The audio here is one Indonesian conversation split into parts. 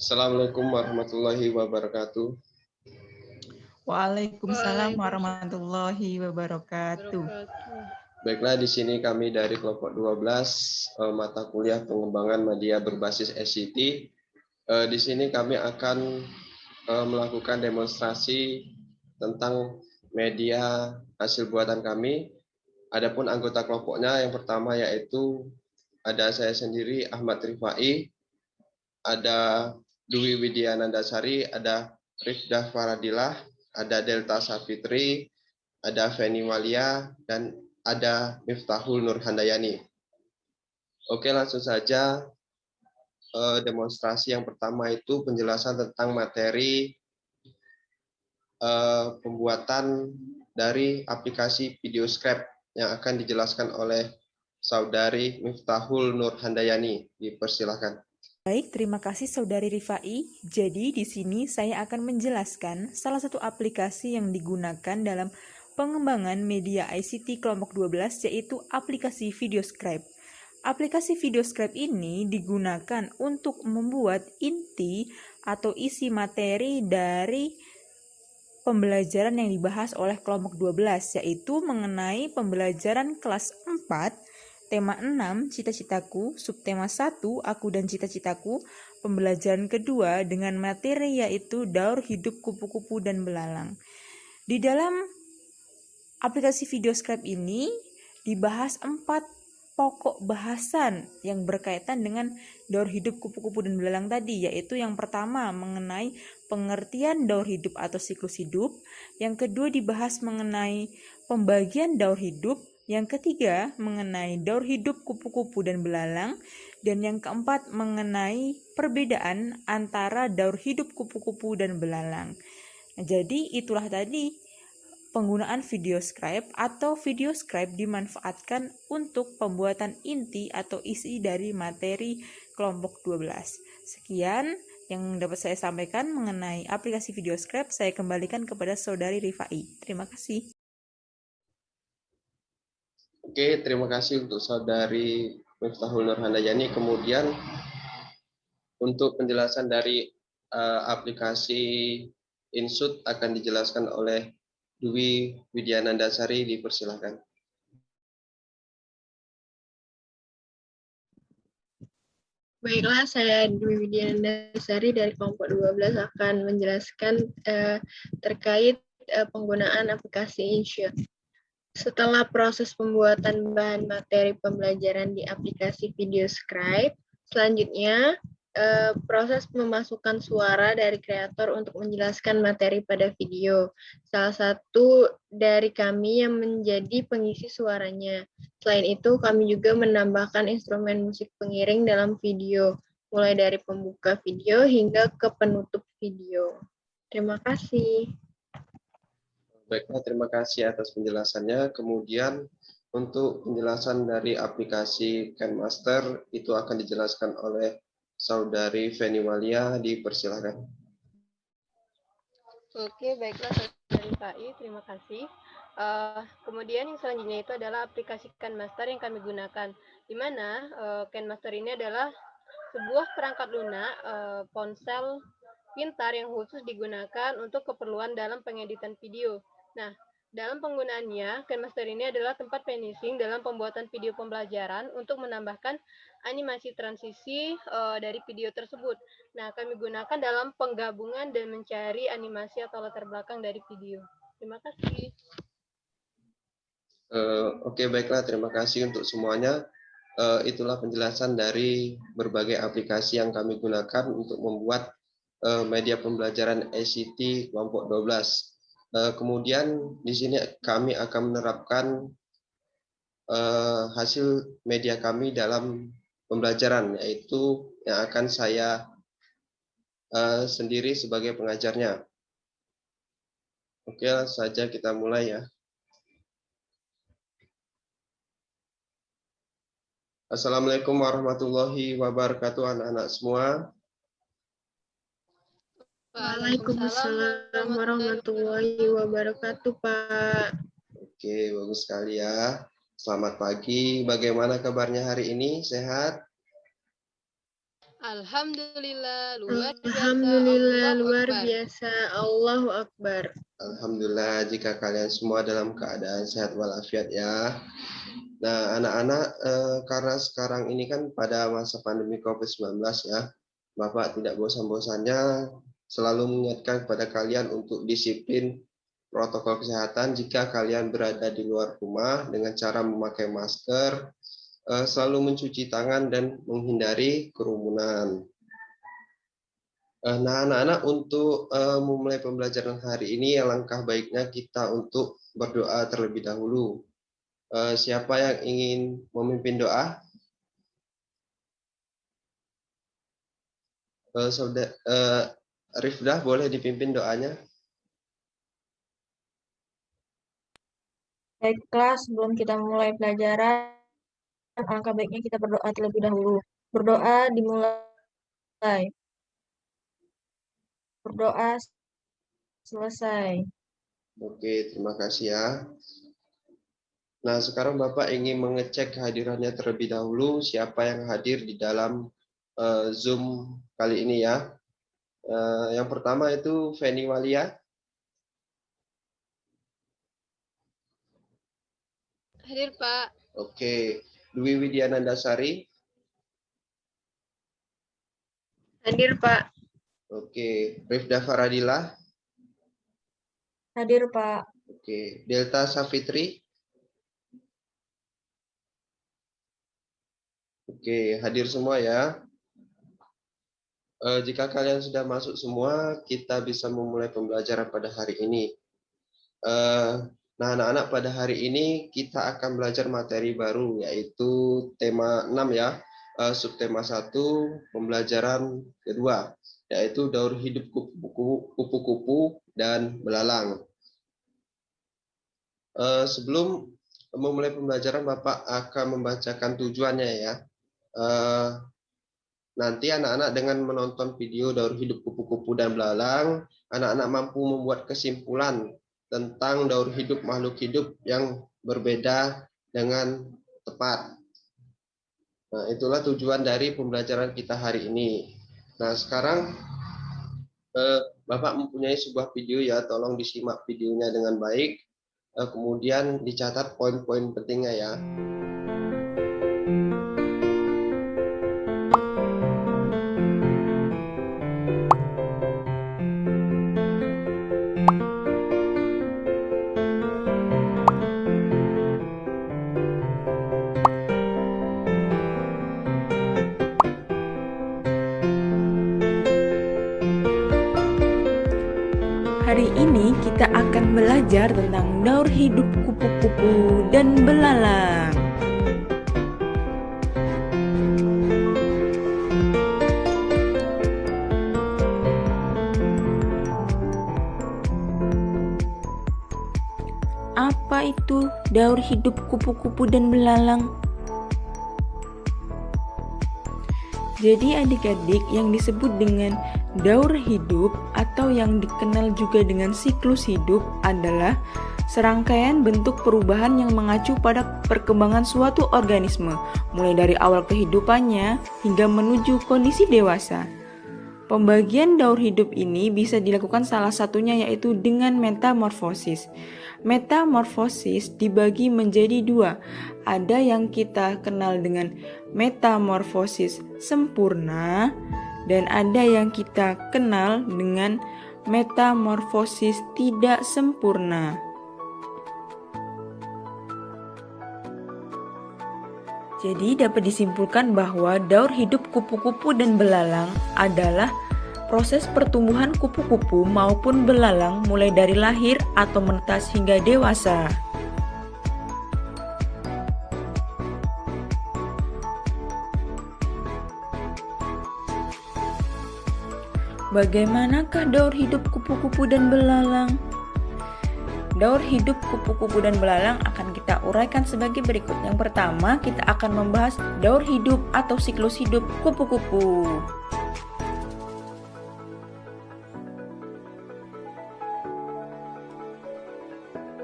Assalamualaikum warahmatullahi wabarakatuh. Waalaikumsalam warahmatullahi wabarakatuh. Baiklah, di sini kami dari kelompok 12 mata kuliah pengembangan media berbasis ICT. Di sini kami akan melakukan demonstrasi tentang media hasil buatan kami. Adapun anggota kelompoknya yang pertama yaitu ada saya sendiri Ahmad Rifai, ada Dwi Widyanandasari, ada Rifdah Faradilah, ada Delta Safitri, ada Feni Walia, dan ada Miftahul Nur Handayani. Oke, langsung saja demonstrasi yang pertama itu penjelasan tentang materi pembuatan dari aplikasi video script yang akan dijelaskan oleh Saudari Miftahul Nur Handayani. Dipersilahkan. Baik, terima kasih Saudari Rifai. Jadi di sini saya akan menjelaskan salah satu aplikasi yang digunakan dalam pengembangan media ICT kelompok 12 yaitu aplikasi VideoScribe. Aplikasi VideoScribe ini digunakan untuk membuat inti atau isi materi dari pembelajaran yang dibahas oleh kelompok 12 yaitu mengenai pembelajaran kelas 4 tema 6, cita-citaku, subtema 1, aku dan cita-citaku, pembelajaran kedua dengan materi yaitu daur hidup kupu-kupu dan belalang. Di dalam aplikasi VideoScribe ini dibahas 4 pokok bahasan yang berkaitan dengan daur hidup kupu-kupu dan belalang tadi, yaitu yang pertama mengenai pengertian daur hidup atau siklus hidup, yang kedua dibahas mengenai pembagian daur hidup, yang ketiga mengenai daur hidup kupu-kupu dan belalang, dan yang keempat mengenai perbedaan antara daur hidup kupu-kupu dan belalang. Nah, jadi itulah tadi penggunaan VideoScribe atau VideoScribe dimanfaatkan untuk pembuatan inti atau isi dari materi kelompok 12. Sekian yang dapat saya sampaikan mengenai aplikasi VideoScribe. Saya kembalikan kepada Saudari Rifai. Terima kasih. Oke, terima kasih untuk Saudari Miftahul Nur Handayani. Kemudian untuk penjelasan dari aplikasi Insut akan dijelaskan oleh Dwi Widyanandasari, dipersilahkan. Baiklah, saya Dwi Widyanandasari dari kelompok 12 akan menjelaskan terkait penggunaan aplikasi Insut. Setelah proses pembuatan bahan materi pembelajaran di aplikasi VideoScribe, selanjutnya proses memasukkan suara dari kreator untuk menjelaskan materi pada video. Salah satu dari kami yang menjadi pengisi suaranya. Selain itu, kami juga menambahkan instrumen musik pengiring dalam video, mulai dari pembuka video hingga ke penutup video. Terima kasih. Baiklah, terima kasih atas penjelasannya. Kemudian untuk penjelasan dari aplikasi KenMaster itu akan dijelaskan oleh Saudari Feni Walia, dipersilahkan. Oke, baiklah Saudari Fai, terima kasih. Kemudian yang selanjutnya itu adalah aplikasi KenMaster yang kami gunakan, di mana KenMaster ini adalah sebuah perangkat lunak ponsel pintar yang khusus digunakan untuk keperluan dalam pengeditan video. Nah, dalam penggunaannya, KenMaster ini adalah tempat finishing dalam pembuatan video pembelajaran untuk menambahkan animasi transisi dari video tersebut. Nah, kami gunakan dalam penggabungan dan mencari animasi atau latar belakang dari video. Terima kasih. Oke, baiklah, terima kasih untuk semuanya. Itulah penjelasan dari berbagai aplikasi yang kami gunakan untuk membuat media pembelajaran ICT kelompok 12. Kemudian di sini kami akan menerapkan hasil media kami dalam pembelajaran, yaitu yang akan saya sendiri sebagai pengajarnya. Oke, langsung saja kita mulai ya. Assalamualaikum warahmatullahi wabarakatuh anak-anak semua. Waalaikumsalam warahmatullahi wabarakatuh, Pak. Oke, bagus sekali ya. Selamat pagi. Bagaimana kabarnya hari ini? Sehat? Alhamdulillah, luar biasa. Alhamdulillah, Allahu luar Akbar. biasa. Allahu Akbar. Alhamdulillah jika kalian semua dalam keadaan sehat walafiat ya. Nah, anak-anak, karena sekarang ini kan pada masa pandemi COVID-19 ya, Bapak tidak bosan-bosannya selalu mengingatkan kepada kalian untuk disiplin protokol kesehatan jika kalian berada di luar rumah dengan cara memakai masker, selalu mencuci tangan dan menghindari kerumunan. Nah, anak-anak, untuk memulai pembelajaran hari ini, alangkah baiknya kita untuk berdoa terlebih dahulu. Siapa yang ingin memimpin doa? Rifdah, boleh dipimpin doanya? Baiklah, sebelum kita mulai pelajaran, alangkah baiknya kita berdoa terlebih dahulu. Berdoa dimulai. Berdoa selesai. Oke, terima kasih ya. Nah, sekarang Bapak ingin mengecek kehadirannya terlebih dahulu, siapa yang hadir di dalam Zoom kali ini ya. Yang pertama itu Feni Walia. Hadir, Pak. Oke, Dwi Widyanandasari. Hadir, Pak. Oke, Rifda Faradila. Hadir, Pak. Oke, Delta Safitri. Oke, hadir semua ya. Jika kalian sudah masuk semua, kita bisa memulai pembelajaran pada hari ini. Nah, anak-anak, pada hari ini kita akan belajar materi baru, yaitu tema 6 ya, subtema 1, pembelajaran kedua, yaitu daur hidup kupu-kupu dan belalang. Sebelum memulai pembelajaran, Bapak akan membacakan tujuannya ya. Nanti anak-anak dengan menonton video daur hidup kupu-kupu dan belalang, anak-anak mampu membuat kesimpulan tentang daur hidup makhluk hidup yang berbeda dengan tepat. Nah, itulah tujuan dari pembelajaran kita hari ini. Nah, sekarang Bapak mempunyai sebuah video ya, tolong disimak videonya dengan baik, kemudian dicatat poin-poin pentingnya ya. Hari ini kita akan belajar tentang daur hidup kupu-kupu dan belalang. Apa itu daur hidup kupu-kupu dan belalang? Jadi adik-adik, yang disebut dengan daur hidup atau yang dikenal juga dengan siklus hidup adalah serangkaian bentuk perubahan yang mengacu pada perkembangan suatu organisme, mulai dari awal kehidupannya hingga menuju kondisi dewasa. Pembagian daur hidup ini bisa dilakukan salah satunya yaitu dengan metamorfosis. Metamorfosis dibagi menjadi dua. Ada yang kita kenal dengan metamorfosis sempurna dan ada yang kita kenal dengan metamorfosis tidak sempurna. Jadi dapat disimpulkan bahwa daur hidup kupu-kupu dan belalang adalah proses pertumbuhan kupu-kupu maupun belalang mulai dari lahir atau menetas hingga dewasa. Bagaimanakah daur hidup kupu-kupu dan belalang? Daur hidup kupu-kupu dan belalang akan kita uraikan sebagai berikut. Yang pertama, kita akan membahas daur hidup atau siklus hidup kupu-kupu.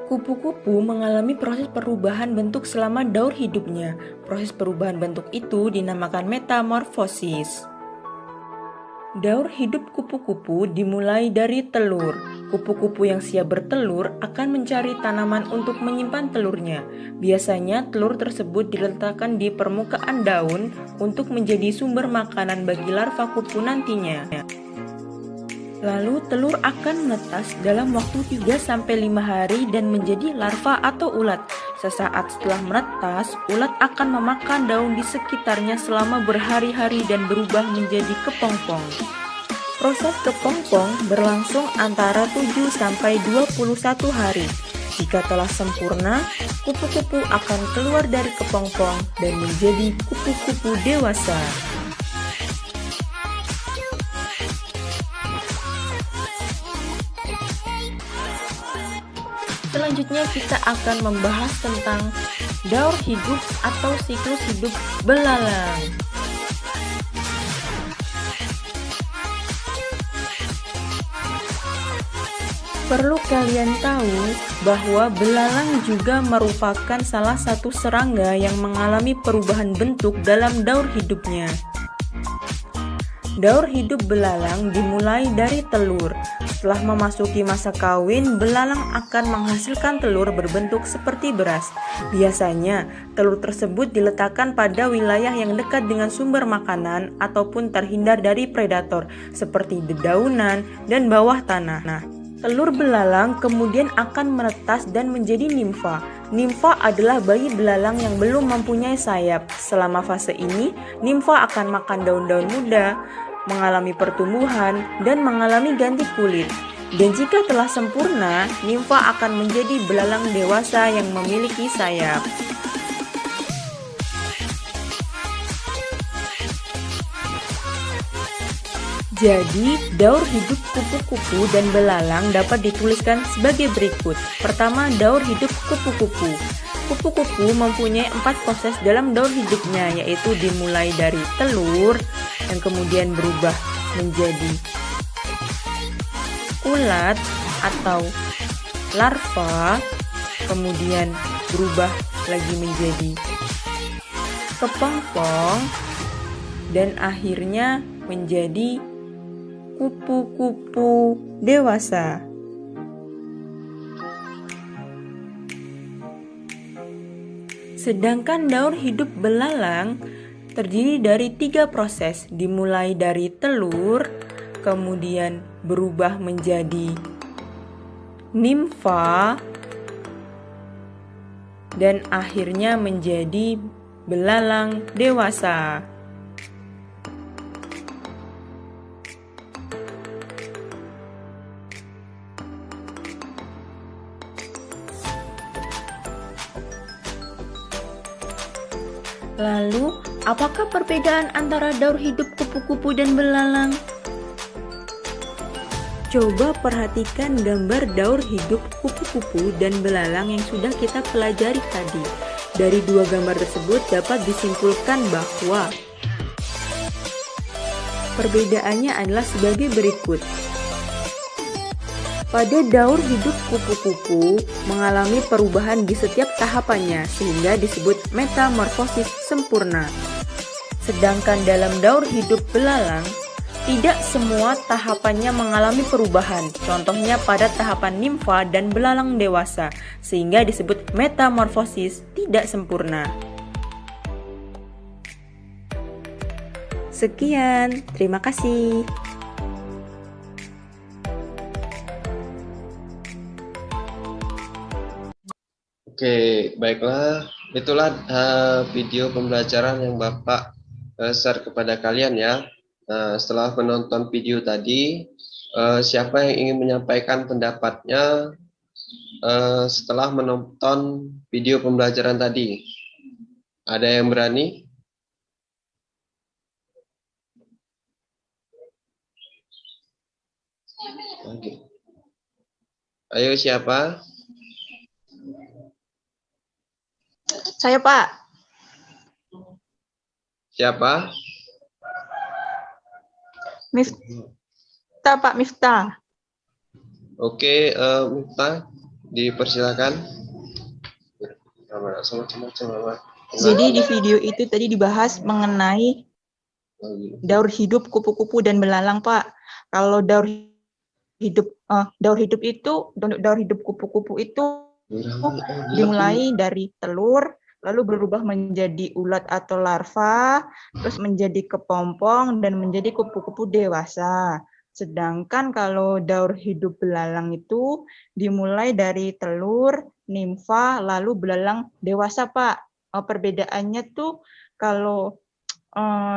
Kupu-kupu mengalami proses perubahan bentuk selama daur hidupnya. Proses perubahan bentuk itu dinamakan metamorfosis. Daur hidup kupu-kupu dimulai dari telur. Kupu-kupu yang siap bertelur akan mencari tanaman untuk menyimpan telurnya. Biasanya telur tersebut diletakkan di permukaan daun untuk menjadi sumber makanan bagi larva kupu nantinya. Lalu telur akan menetas dalam waktu 3-5 hari dan menjadi larva atau ulat. Sesaat setelah menetas, ulat akan memakan daun di sekitarnya selama berhari-hari dan berubah menjadi kepompong. Proses kepompong berlangsung antara 7-21 hari. Jika telah sempurna, kupu-kupu akan keluar dari kepompong dan menjadi kupu-kupu dewasa. Selanjutnya kita akan membahas tentang daur hidup atau siklus hidup belalang. Perlu kalian tahu bahwa belalang juga merupakan salah satu serangga yang mengalami perubahan bentuk dalam daur hidupnya. Daur hidup belalang dimulai dari telur. Setelah memasuki masa kawin, belalang akan menghasilkan telur berbentuk seperti beras. Biasanya, telur tersebut diletakkan pada wilayah yang dekat dengan sumber makanan ataupun terhindar dari predator seperti dedaunan dan bawah tanah. Telur belalang kemudian akan menetas dan menjadi nimfa. Nimfa adalah bayi belalang yang belum mempunyai sayap. Selama fase ini, nimfa akan makan daun-daun muda, mengalami pertumbuhan, dan mengalami ganti kulit. Dan jika telah sempurna, nimfa akan menjadi belalang dewasa yang memiliki sayap. Jadi, daur hidup kupu-kupu dan belalang dapat dituliskan sebagai berikut. Pertama, daur hidup kupu-kupu. Kupu-kupu mempunyai 4 proses dalam daur hidupnya, yaitu dimulai dari telur, yang kemudian berubah menjadi ulat atau larva, kemudian berubah lagi menjadi kepompong, dan akhirnya menjadi kupu-kupu dewasa. Sedangkan daur hidup belalang terdiri dari 3 proses, dimulai dari telur, kemudian berubah menjadi nimfa, dan akhirnya menjadi belalang dewasa. Lalu, apakah perbedaan antara daur hidup kupu-kupu dan belalang? Coba perhatikan gambar daur hidup kupu-kupu dan belalang yang sudah kita pelajari tadi. Dari 2 gambar tersebut dapat disimpulkan bahwa perbedaannya adalah sebagai berikut. Pada daur hidup kupu-kupu mengalami perubahan di setiap tahapannya sehingga disebut metamorfosis sempurna. Sedangkan dalam daur hidup belalang, tidak semua tahapannya mengalami perubahan. Contohnya pada tahapan nimfa dan belalang dewasa sehingga disebut metamorfosis tidak sempurna. Sekian, terima kasih. Oke, baiklah. Itulah video pembelajaran yang Bapak share kepada kalian ya. Setelah menonton video tadi, siapa yang ingin menyampaikan pendapatnya setelah menonton video pembelajaran tadi? Ada yang berani? Oke. Ayo siapa? Saya Pak. Siapa? Miftah Pak, Miftah. Oke, Miftah, dipersilakan. Jadi di video itu tadi dibahas mengenai daur hidup kupu-kupu dan belalang, Pak. Kalau daur hidup kupu-kupu itu dimulai dari telur, lalu berubah menjadi ulat atau larva, terus menjadi kepompong dan menjadi kupu-kupu dewasa. Sedangkan kalau daur hidup belalang itu dimulai dari telur, nimfa, lalu belalang dewasa, Pak. Perbedaannya tuh kalau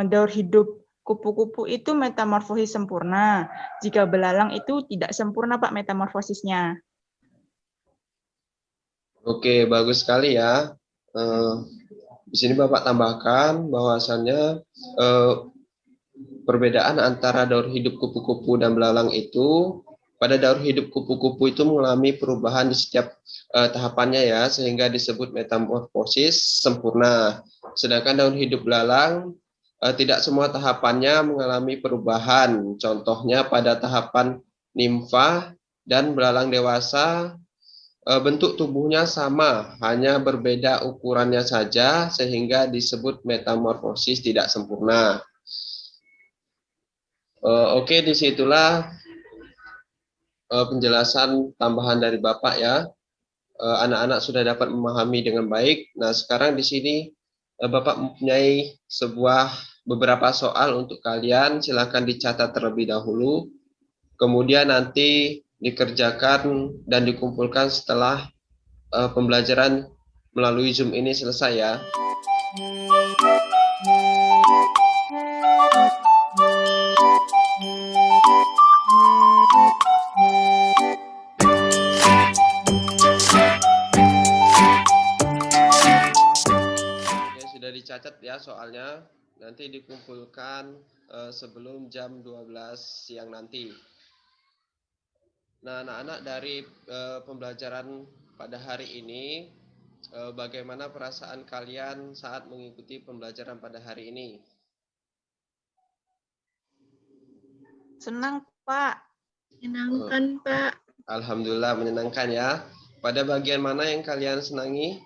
daur hidup kupu-kupu itu metamorfosis sempurna. Jika belalang itu tidak sempurna, Pak, metamorfosisnya. Oke, bagus sekali ya. Di sini Bapak tambahkan bahwasannya perbedaan antara daur hidup kupu-kupu dan belalang itu, pada daur hidup kupu-kupu itu mengalami perubahan di setiap tahapannya ya, sehingga disebut metamorfosis sempurna. Sedangkan daur hidup belalang tidak semua tahapannya mengalami perubahan. Contohnya pada tahapan nimfa dan belalang dewasa, bentuk tubuhnya sama, hanya berbeda ukurannya saja, sehingga disebut metamorfosis tidak sempurna. Oke, disitulah penjelasan tambahan dari Bapak ya. Anak-anak sudah dapat memahami dengan baik. Nah, sekarang di sini Bapak mempunyai beberapa soal untuk kalian. Silakan dicatat terlebih dahulu. Kemudian nanti dikerjakan dan dikumpulkan setelah pembelajaran melalui Zoom ini selesai ya. Oke, sudah dicatat ya soalnya. Nanti dikumpulkan sebelum jam 12 siang nanti. Nah, anak-anak dari pembelajaran pada hari ini, bagaimana perasaan kalian saat mengikuti pembelajaran pada hari ini? Senang, Pak. Menyenangkan, Pak. Alhamdulillah menyenangkan ya. Pada bagian mana yang kalian senangi?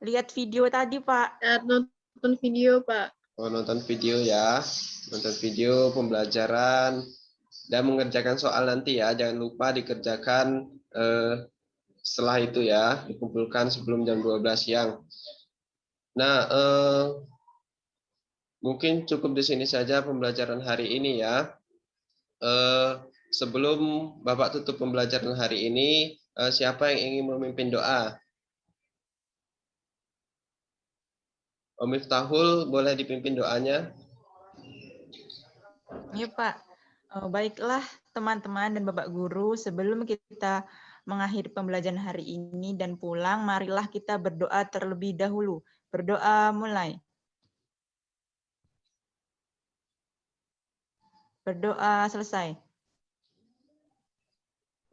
Lihat video tadi, Pak. Saat nonton video, Pak. Oh, nonton video ya. Nonton video pembelajaran dan mengerjakan soal nanti ya. Jangan lupa dikerjakan setelah itu ya. Dikumpulkan sebelum jam 12 siang. Nah, mungkin cukup di sini saja pembelajaran hari ini ya. Sebelum Bapak tutup pembelajaran hari ini, siapa yang ingin memimpin doa? Om Miftahul, boleh dipimpin doanya? Iya, Pak. Baiklah, teman-teman dan Bapak Guru, sebelum kita mengakhiri pembelajaran hari ini dan pulang, marilah kita berdoa terlebih dahulu. Berdoa mulai. Berdoa selesai.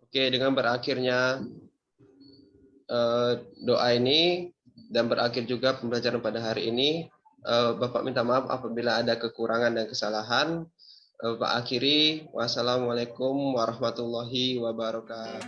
Oke, dengan berakhirnya doa ini dan berakhir juga pembelajaran pada hari ini, Bapak minta maaf apabila ada kekurangan dan kesalahan. Bapak akhiri, wassalamualaikum warahmatullahi wabarakatuh.